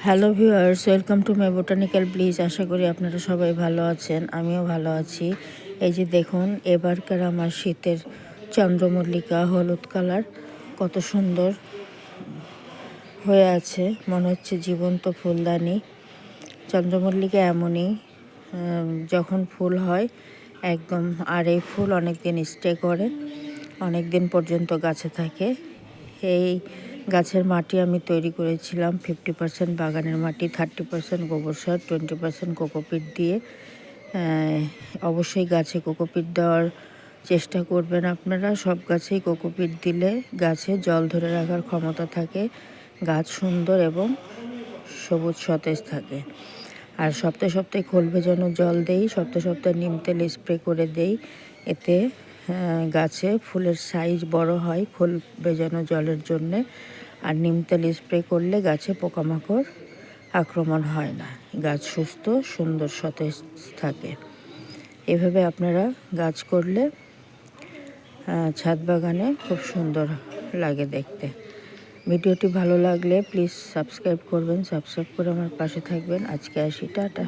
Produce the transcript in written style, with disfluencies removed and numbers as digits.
Hello viewers, welcome to my botanical bliss. আশা করি আপনারা সবাই ভালো আছেন, আমিও ভালো আছি। এই যে দেখুন, এবারকার আমার শীতের চন্দ্রমল্লিকা হলুদ কালার কত সুন্দর হয়ে আছে, মনে হচ্ছে জীবন্ত ফুলদানি। চন্দ্রমল্লিকা এমনই, যখন ফুল হয় একদম, আর এই ফুল অনেক দিন স্টে করে, অনেক দিন পর্যন্ত গাছে থাকে। এই গাছের মাটি আমি তৈরি করেছিলাম 50% বাগানের মাটি, 30% গোবর সার, 20% কোকোপিট দিয়ে। অবশ্যই গাছে কোকোপিট দেওয়ার চেষ্টা করবেন আপনারা। সব গাছেই কোকোপিট দিলে গাছে জল ধরে রাখার ক্ষমতা থাকে, গাছ সুন্দর এবং সবুজ সতেজ থাকে। আর সপ্তাহে সপ্তাহে খোল ভেজানো জল দেই, সপ্তাহে সপ্তাহে নিম তেল স্প্রে করে দেই। এতে গাছে ফুলের সাইজ বড় হয় খোল ভেজানো জলের জন্যে। আর নিম তেল স্প্রে করলে গাছে পোকামাকড় আক্রমণ হয় না, গাছ সুস্থ সুন্দর সতেজ থাকে। এভাবে আপনারা গাছ করলে ছাদ বাগানে খুব সুন্দর লাগে দেখতে। ভিডিওটি ভালো লাগলে প্লিজ সাবস্ক্রাইব করবেন, সাবস্ক্রাইব করে আমার পাশে থাকবেন। আজকে আসি, টাটা।